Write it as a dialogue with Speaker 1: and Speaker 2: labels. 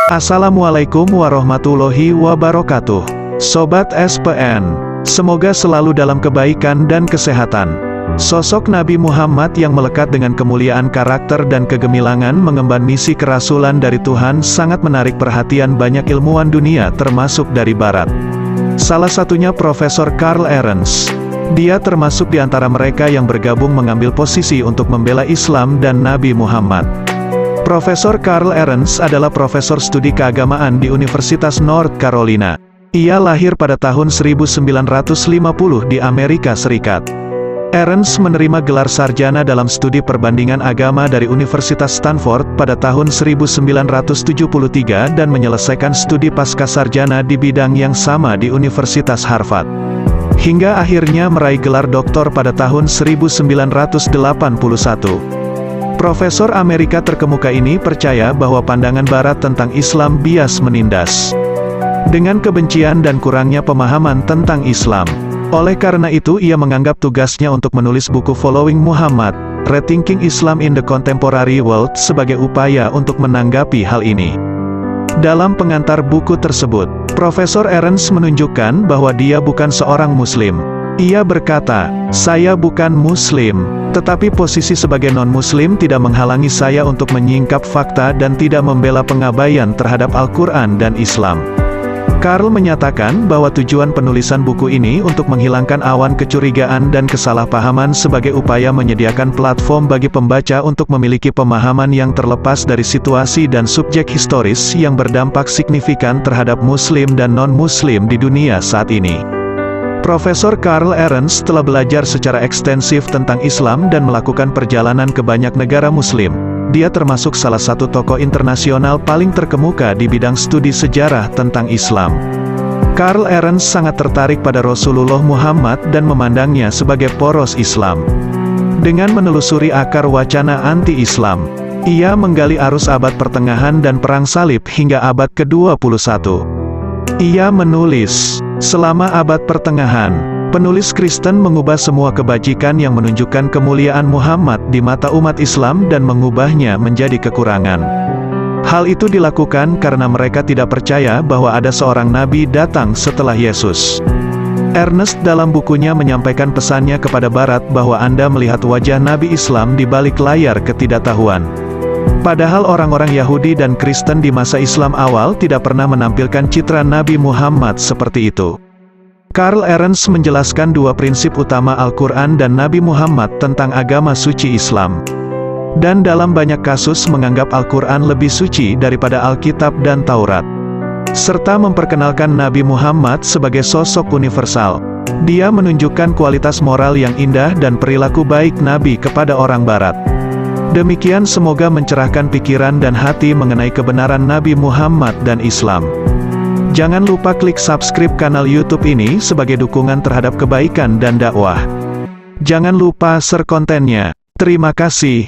Speaker 1: Assalamualaikum warahmatullahi wabarakatuh. Sobat SPN, semoga selalu dalam kebaikan dan kesehatan. Sosok Nabi Muhammad yang melekat dengan kemuliaan karakter dan kegemilangan mengemban misi kerasulan dari Tuhan sangat menarik perhatian banyak ilmuwan dunia termasuk dari Barat. Salah satunya Profesor Carl Ahrens. Dia termasuk di antara mereka yang bergabung mengambil posisi untuk membela Islam dan Nabi Muhammad. Profesor Carl Ahrens adalah profesor studi keagamaan di Universitas North Carolina. Ia lahir pada tahun 1950 di Amerika Serikat. Ahrens menerima gelar sarjana dalam studi perbandingan agama dari Universitas Stanford pada tahun 1973 dan menyelesaikan studi pascasarjana di bidang yang sama di Universitas Harvard. Hingga akhirnya meraih gelar doktor pada tahun 1981. Profesor Amerika terkemuka ini percaya bahwa pandangan Barat tentang Islam bias menindas dengan kebencian dan kurangnya pemahaman tentang Islam. Oleh karena itu ia menganggap tugasnya untuk menulis buku Following Muhammad, Rethinking Islam in the Contemporary World sebagai upaya untuk menanggapi hal ini. Dalam pengantar buku tersebut, Profesor Ahrens menunjukkan bahwa dia bukan seorang Muslim. Ia berkata, "Saya bukan Muslim, tetapi posisi sebagai non-Muslim tidak menghalangi saya untuk menyingkap fakta dan tidak membela pengabaian terhadap Al-Quran dan Islam." Carl menyatakan bahwa tujuan penulisan buku ini untuk menghilangkan awan kecurigaan dan kesalahpahaman sebagai upaya menyediakan platform bagi pembaca untuk memiliki pemahaman yang terlepas dari situasi dan subjek historis yang berdampak signifikan terhadap Muslim dan non-Muslim di dunia saat ini. Profesor Carl Ahrens telah belajar secara ekstensif tentang Islam dan melakukan perjalanan ke banyak negara Muslim. Dia termasuk salah satu tokoh internasional paling terkemuka di bidang studi sejarah tentang Islam. Carl Ahrens sangat tertarik pada Rasulullah Muhammad dan memandangnya sebagai poros Islam. Dengan menelusuri akar wacana anti-Islam, ia menggali arus abad pertengahan dan perang salib hingga abad ke-21. Ia menulis, selama abad pertengahan, penulis Kristen mengubah semua kebajikan yang menunjukkan kemuliaan Muhammad di mata umat Islam dan mengubahnya menjadi kekurangan. Hal itu dilakukan karena mereka tidak percaya bahwa ada seorang nabi datang setelah Yesus. Ernest dalam bukunya menyampaikan pesannya kepada Barat bahwa Anda melihat wajah Nabi Islam di balik layar ketidaktahuan. Padahal orang-orang Yahudi dan Kristen di masa Islam awal tidak pernah menampilkan citra Nabi Muhammad seperti itu. Carl Ahrens menjelaskan dua prinsip utama Al-Quran dan Nabi Muhammad tentang agama suci Islam. Dan dalam banyak kasus menganggap Al-Quran lebih suci daripada Alkitab dan Taurat. Serta memperkenalkan Nabi Muhammad sebagai sosok universal. Dia menunjukkan kualitas moral yang indah dan perilaku baik Nabi kepada orang Barat. Demikian semoga mencerahkan pikiran dan hati mengenai kebenaran Nabi Muhammad dan Islam. Jangan lupa klik subscribe kanal YouTube ini sebagai dukungan terhadap kebaikan dan dakwah. Jangan lupa share kontennya. Terima kasih.